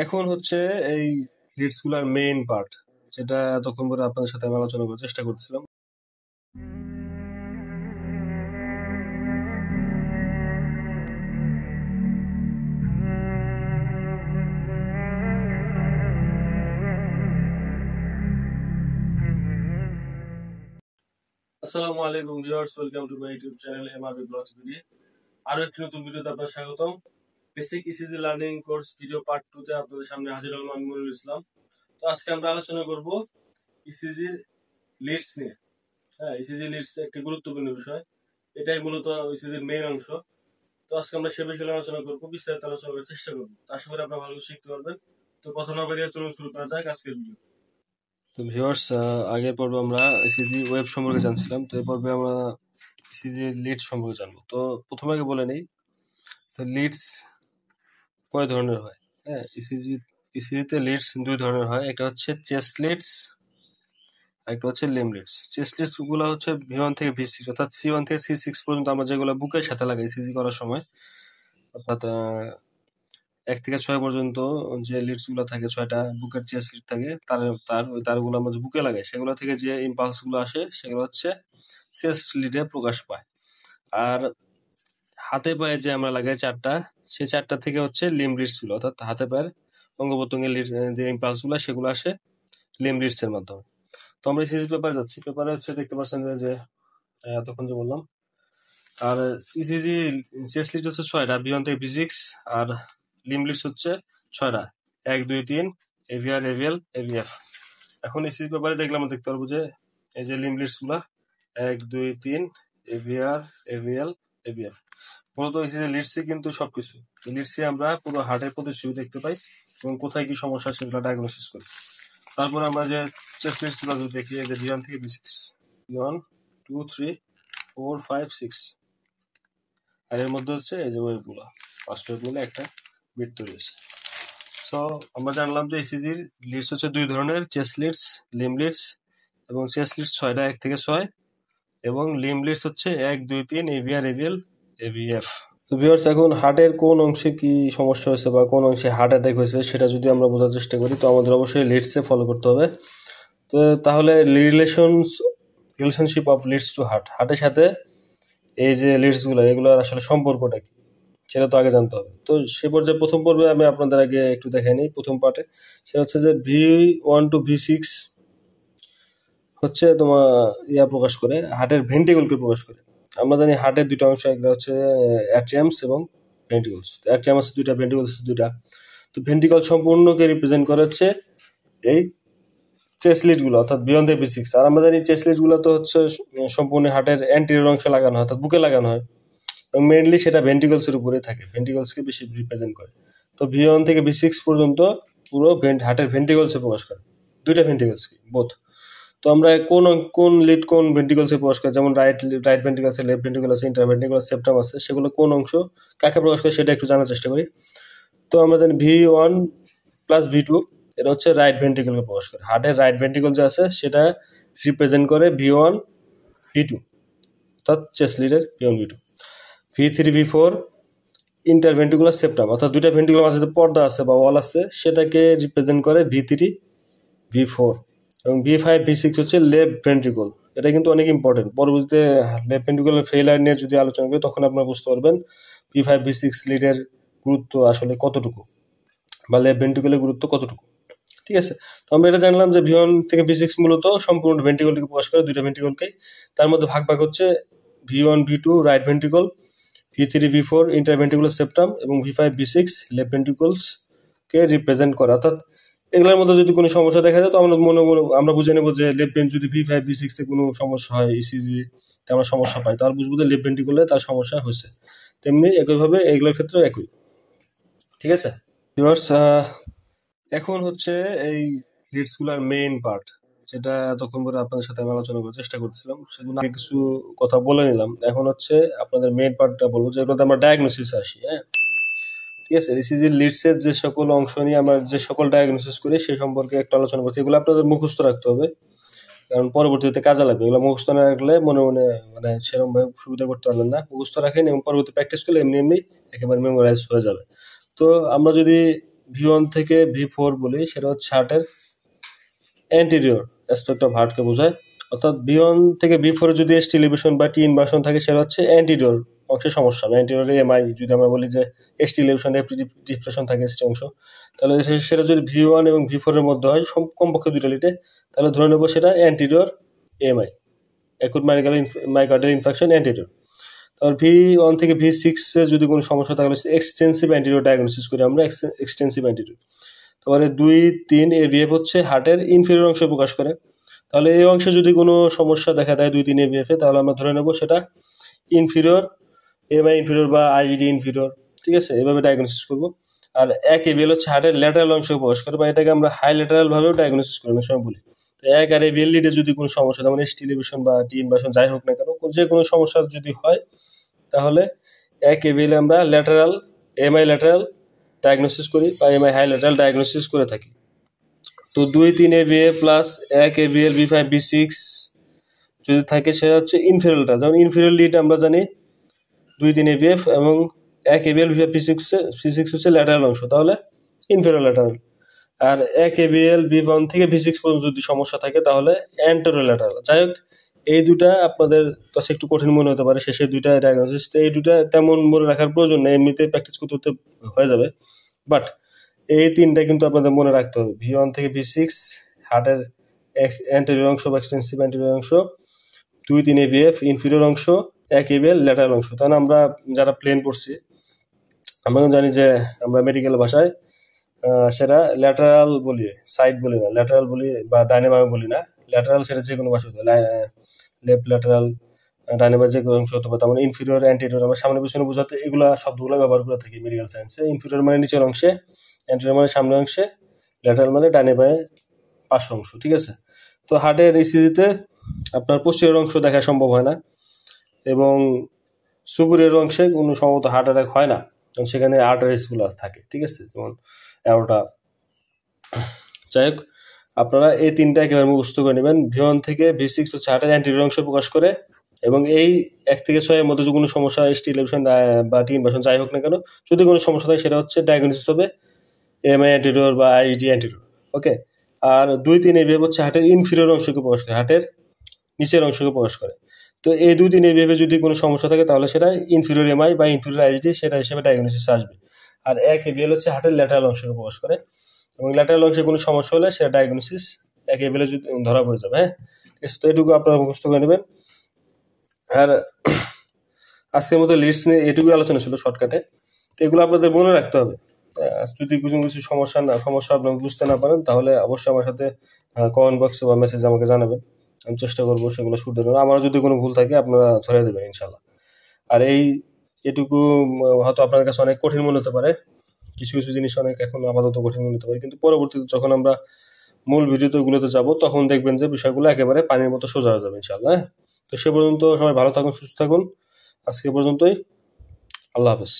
এখন হচ্ছে এই লিডস গুলার মেইন পার্ট, যেটা এতক্ষণ পরে আপনাদের সাথে আমি আলোচনা করার চেষ্টা করছিলাম। আসসালামু আলাইকুম viewers, welcome to my YouTube channel MRB blogs video. আরো একটি নতুন ভিডিওতে আপনাদের স্বাগতম। Basic ECG learning course video part 2 তে আপনাদের সামনে হাজির হলাম আমি মনিরুল ইসলাম। তো আজকে আমরা আলোচনা করব ইসিজির লিডস নিয়ে। হ্যাঁ, ইসিজি লিডস একটি গুরুত্বপূর্ণ বিষয়, এটাই মূলত ইসিজির মেইন অংশ। তো আজকে আমরা সে বিষয়ে আলোচনা করবো, বিস্তারিত আলোচনা করার চেষ্টা করবো। আশা করি আপনারা ভালো শিখতে পারবেন। তো কথা না বাড়িয়ে চলুন শুরু করা যাক আজকের ভিডিও। তো ভিউয়ার্স, আগের পর্বে আমরা ইসিজি ওয়েব সম্পর্কে জানছিলাম, তো এই পর্বে আমরা ইসিজি লিডস সম্পর্কে জানবো। তো প্রথমে আগে বলে নেই, তো লিডস কয় ধরনের হয়। হ্যাঁ, ইসিজিতে লিডস দুই ধরনের হয়, একটা হচ্ছে চেস্ট লিডস, একটা হচ্ছে লিম্ব লিডস। চেস্ট লিডস গুলো হচ্ছে V1 থেকে V6, অর্থাৎ C1 থেকে C6 পর্যন্ত আমরা যেগুলো বুকের সাথে লাগাই ইসিজি করার সময়, অর্থাৎ 1 থেকে 6 পর্যন্ত যে লিডস গুলো থাকে, 6টা বুকের চেস্ট লিড থাকে, ওই তারগুলো আমরা যে বুকে লাগাই, সেগুলো থেকে যে ইম্পালস গুলো আসে সেগুলো হচ্ছে চেস্ট লিডে প্রকাশ পায়। আর হাতে পায়ে যে আমরা লাগাই 4টা, সেই 4টা থেকে হচ্ছে লিম্ব লিডস গুলো, অর্থাৎ হাতে পায়ের অঙ্গ প্রত্যঙ্গের যে ইম্পালস গুলো সেগুলো আসে লিম্ব লিডস এর মাধ্যমে। তো আমরা ইসিজি পেপারে যাচ্ছি, পেপারে হচ্ছে দেখতে পাচ্ছেন যে এতক্ষণ যে বললাম। আর ইসিজি চেস্ট লিড হচ্ছে 6টা, V1 থেকে V6, আর লিম্ব লিডস হচ্ছে 6টা, 1 2 3 এভিআর এভিএল এভিএফ। এখন ইসিজি পেপারে দেখলাম দেখতে পারবো যে এই যে লিম্ব লিডস গুলা 1 2 3 এভিআর এভিএল এভিএফ। মূলত ইসিজি লিডসই কিন্তু সবকিছু। লিডসে আমরা পুরো হার্টের প্রতিচ্ছবি দেখতে পাই এবং কোথায় কি সমস্যা সেগুলো ডায়াগনোসিস করি। তারপর আমরা যে চেস্ট লিডস গুলো যদি দেখি, এই যে V1 থেকে V6, V1 2 3 4 5 6, আর এর মধ্যে হচ্ছে এই যে ওয়েভ গুলো, 5টা ওয়েভ মিলে একটা বিট তৈরি হয়েছে। সো আমরা জানলাম যে ইসিজির লিডস হচ্ছে দুই ধরনের, চেস্ট লিডস, লিম্ব লিডস। এবং চেস্ট লিডস 6টা, 1 থেকে 6, এবং লিম্ব লিডস হচ্ছে 1 2 3 এভিআর এভিএল এভিএফ। তো ভিউয়ার্স, এখন হার্টের কোন অংশে কি সমস্যা হয়েছে বা কোন অংশে হার্ট অ্যাটাক হয়েছে সেটা যদি আমরা বোঝার চেষ্টা করি, তো আমাদের অবশ্যই লিডসে ফলো করতে হবে। তো তাহলে relationship of leads to heart, হার্টের সাথে এই যে লিডস গুলো, এগুলোর আসলে সম্পর্কটা কি সেটা তো আগে জানতে হবে। তো সে পর্যায়ে প্রথম পর্বে আমি আপনাদের আগে একটু দেখাই নিই। প্রথম পার্টে সেটা হচ্ছে যে V1 to V6 হচ্ছে তোমার প্রকাশ করে, হার্টের ভেন্টিকলকে প্রকাশ করে। আমরা জানি হার্টের দুটো অংশ, একটা হচ্ছে অ্যাট্রিয়ামস এবং ভেন্টিকলস। অ্যাট্রিয়াম আছে দুইটা, ভেন্টিকলস আছে দুইটা। তো ভেন্টিকল সম্পূর্ণকে রিপ্রেজেন্ট করে হচ্ছে এই চেস্ট লিড গুলো, অর্থাৎ V1 থেকে V6। আর আমরা জানি চেস্ট লিড গুলো তো হচ্ছে সম্পূর্ণ হার্টের অ্যান্টেরিয়র অংশে লাগানো হয়, অর্থাৎ বুকে লাগানো হয়, এবং মেইনলি সেটা ভেন্টিকলস এর উপরে থাকে, ভেন্টিকলসকে বেশি রিপ্রেজেন্ট করে। তো V1 থেকে V6 পর্যন্ত পুরো হার্টের ভেন্টিকলসে প্রকাশ করে, দুইটা ভেন্টিকলসকে বোথ। তো আমরা কোন লিড কোন ভেন্টিকলসে প্রকাশ করে, যেমন রাইট ভেন্টিকল আছে, লেফট ভেন্টিকল আছে, ইন্টারভেন্টিকুলার সেপ্টাম আছে, সেগুলো কোন অংশ কাকে প্রকাশ করে সেটা একটু জানার চেষ্টা করি। তো আমরা জানি V1 প্লাস V2 এটা হচ্ছে রাইট ভেন্টিকলকে প্রকাশ করে। হার্টের রাইট ভেন্টিকল যে আছে সেটা রিপ্রেজেন্ট করে V1 V2, অর্থাৎ chest লিডের V1 V2। V3 V4 ইন্টারভেন্টিকুলার septum, অর্থাৎ দুইটা ভেন্টিকুলার মাঝে পর্দা আছে বা ওয়াল আছে, সেটাকে রিপ্রেজেন্ট করে V3 V4। এবং V5 V6 হচ্ছে লেফট ভেন্ট্রিকল। এটা কিন্তু অনেক ইম্পর্টেন্ট, পরবর্তীতে লেফট ভেন্ট্রিকুলার ফেইলার নিয়ে যদি আলোচনা করি তখন আপনারা বুঝতে পারবেন V5 V6 লিডের গুরুত্ব আসলে কতটুকু, বা লেফট ভেন্ট্রিকুলের গুরুত্ব কতটুকু। ঠিক আছে, তো আমরা এটা জানলাম যে V1 থেকে V6 মূলত সম্পূর্ণ ভেন্ট্রিকলকে প্রকাশ করে, দুইটা ভেন্ট্রিকলকে। তার মধ্যে ভাগ ভাগ হচ্ছে V1 V2 right ventricle, V3 V4 interventricular septum, এবং V5 V6 লেফট ভেন্ট্রিকলস কে রিপ্রেজেন্ট করে। অর্থাৎ এগুলোর মধ্যে যদি কোনো সমস্যা দেখা যায় তো আমরা বুঝে নেবো যে লেফট যদি V5 V6 এ কোনো সমস্যা হয়, ইসিজি তে আমরা সমস্যা পাই, তাহলে বুঝবো যে লেফট ভেন্ট্রিকলে তার সমস্যা হয়েছে। তেমনি একইভাবে এগুলোর ক্ষেত্রেও একই। ঠিক আছে ভিউয়ার্স, এখন হচ্ছে এই লিডস গুলার মেইন পার্ট, যেটা এতক্ষণ পরে আপনাদের সাথে আমি আলোচনা করার চেষ্টা করছিলাম, সেগুলো আগে কিছু কথা বলে নিলাম। এখন হচ্ছে আপনাদের মেইন পার্টটা বলবো, যেগুলোতে আমরা ডায়াগনোসিস আসি। হ্যাঁ, ঠিক আছে, ইসিজি লিডস এর যে সকল অংশ নিয়ে আমরা যে সকল ডায়াগনোসিস করি সে সম্পর্কে একটু আলোচনা করছি। এগুলো আপনাদের মুখস্থ রাখতে হবে, কারণ পরবর্তীতে কাজে লাগবে। এগুলো মুখস্থ না রাখলে মনে মনে মানে সেরকম ভাবে সুবিধা করতে পারবেন না। মুখস্থ রাখেন এবং পরবর্তী প্র্যাকটিস করলে এমনি এমনি একেবারে মেমোরাইজ হয়ে যাবে। তো আমরা যদি V1 থেকে V4 বলি, সেটা হচ্ছে হার্টের অ্যান্টেরিয়র অ্যাসপেক্ট অফ হার্টকে বোঝায়। অর্থাৎ V1 থেকে V4 যদি ST এলিভেশন বা T ইনভার্সন থাকে, সেটা হচ্ছে অ্যান্টেরিয়র অংশের সমস্যা। অ্যান্টেরিয়র এমআই যদি আমরা বলি যে ST এলিভেশন ডিপ্রেশন থাকে ST অংশ, তাহলে সেটা যদি V1 এবং V4 এর মধ্যে হয় কমপক্ষে 2টা লিটে, তাহলে ধরে নেবো সেটা anterior MI, acute myocardial infection anterior. তারপর V1 থেকে V6 এ যদি কোনো সমস্যা থাকে, এক্সটেন্সিভ অ্যান্টেরিয়র ডায়াগনোসিস করি আমরা, এক্সটেন্সিভ অ্যান্টেরিয়র। তারপরে 2-3 AVF হচ্ছে হার্টের ইনফেরিয়র অংশ প্রকাশ করে। তাহলে এই অংশে যদি কোনো সমস্যা দেখা দেয় 2-3 AVF এ, তাহলে আমরা ধরে নেব সেটা ইনফিরিয়র এমআই ইনফিরিয়র বা আইডি ইনফিরিয়র। ঠিক আছে, এভাবে ডায়াগনোসিস করবো। আর 1 AVL হচ্ছে হার্টের ল্যাটারাল অংশ প্রকাশ করে, বা এটাকে আমরা হাই ল্যাটারাল ভাবেও ডায়াগনোসিস করি অনেক সময় বলি। তো 1 আর AVL লিডে যদি কোনো সমস্যা, যেমন ST এলিভেশন বা T ইনভার্সন যাই হোক না কেন, যে কোনো সমস্যা যদি হয়, তাহলে 1 AVL আমরা ল্যাটারাল এমআই ল্যাটারাল ডায়াগনোসিস করি বা এমআই হাই ল্যাটারাল ডায়াগনোসিস করে থাকি। তো 2-3 AVA plus 1 AVL V5 V6 যদি থাকে, সেটা হচ্ছে ইনফেরিয়রটা। যেমন ইনফেরিয়র লিড আমরা জানি 2-3 AVF এবং 1 AVL V5 V6 হচ্ছে ল্যাটারাল অংশ, তাহলে ইনফেরিয়র ল্যাটারাল। আর 1 AVL V1 থেকে V6 পর্যন্ত যদি সমস্যা থাকে, তাহলে অ্যান্টেরিয়র ল্যাটারাল। যাই হোক, এই দুটা আপনাদের কাছে একটু কঠিন মনে হতে পারে, শেষে দুইটা ডায়াগনোসিস। এই দুটা তেমন মনে রাখার প্রয়োজন নেই, এমনিতে প্র্যাকটিস করতে হয়ে যাবে। বাট এই তিনটা কিন্তু আপনাদের মনে রাখতে হবে। V1 থেকে V6 হার্টের অ্যান্টেরিয়র অংশ বা এক্সটেন্সিভ অ্যান্টেরিয়র অংশ, 2-3 AVF ইনফিরিয়র অংশ, 1 AVL ল্যাটারাল অংশ। তাহলে আমরা যারা প্লেন পড়ছি, আমরা জানি যে আমরা মেডিকেল ভাষায় সেটা ল্যাটারাল বলি, সাইড বলি না, ল্যাটারাল বলি বা ডাইনামামে বলি না। ল্যাটারাল সেটা যে কোনো ভাষা হতে পারে, লেফট ল্যাটারাল, ডাইনামা যে কোনো অংশ হতে পারে। তার মানে ইনফিরিয়র অ্যান্টেরিয়র আমরা সামনে পিছনে বোঝাতে এগুলা শব্দগুলো ব্যবহার করে থাকি মেডিকেল সায়েন্সে। ইনফিরিয়র মানে নিচের অংশে, অ্যান্টেরিয়র মানে সামনের অংশে, ল্যাটারাল মানে ডাইনে বায়ে পার্শ্ব অংশ। ঠিক আছে, তো হার্টের ইসিজিতে আপনার পোস্টেরিয়র অংশ দেখা সম্ভব হয় না, এবং সুপিরিয়র অংশে কোনো সম্ভবত হার্ট অ্যাটাক হয় না, কারণ সেখানে আর্টারিসগুলো থাকে। ঠিক আছে, যেমন অ্যাওর্টা। যাই হোক, আপনারা এই তিনটা একেবারে মুখস্থ করে নেবেন। V1 থেকে V6 হচ্ছে হার্টের অ্যান্টেরিয়র অংশ প্রকাশ করে, এবং এই 1 থেকে 6 এর মধ্যে যে কোনো সমস্যা, ST এলিভেশন বা T ইনভার্সন যাই হোক না কেন, যদি কোনো সমস্যা থাকে, সেটা হচ্ছে ডায়াগনোসিস হবে এমআই অ্যান্টেরিয়র বা আইডি অ্যান্টেরিয়র। ওকে। আর 2-3 AVF হচ্ছে হার্টের ইনফিরিয়র অংশকে প্রকাশ করে, হার্টের নিচের অংশকে প্রকাশ করে। তো এই 2-3 AVF এ যদি কোনো সমস্যা থাকে, তাহলে সেটা ইনফিরিয়র এমআই বা ইনফিরিয়র আইডি সেটা হিসেবে ডায়াগনোসিস আসবে। আর 1 AVL হচ্ছে হার্টের ল্যাটারাল অংশকে প্রকাশ করে, এবং ল্যাটারাল অংশে কোনো সমস্যা হলে সেটা ডায়াগনোসিস 1 AVL যদি ধরা পড়ে যাবে। হ্যাঁ, ঠিক আছে, তো এটুকু আপনারা মুখস্থ করে নেবেন। আর আজকের মতো লিস্ট নিয়ে এটুকু আলোচনা ছিল শর্টকাটে। তো এগুলো আপনাদের মনে রাখতে হবে। যদি কিছু সমস্যা আপনি বুঝতে না পারেন, তাহলে অবশ্যই আমার সাথে কমেন্ট বক্সে বা মেসেজ আমাকে জানাবেন, আমি চেষ্টা করবো সেগুলো শুধরে নেওয়ার। আমারও যদি কোনো ভুল থাকে আপনারা ধরে দেবেন ইনশাল্লাহ। আর এটুকু হয়তো আপনাদের কাছে অনেক কঠিন মনে হতে পারে, কিছু কিছু জিনিস অনেক এখন আপাতত কঠিন মনে হতে পারে, কিন্তু পরবর্তীতে যখন আমরা মূল ভিডিওগুলোতে যাব, তখন দেখবেন যে বিষয়গুলো একেবারে পানির মতো সোজা হয়ে যাবে ইনশাল্লাহ। তো সে পর্যন্ত সবাই ভালো থাকুন, সুস্থ থাকুন। আজকে পর্যন্তই, আল্লাহ হাফেজ।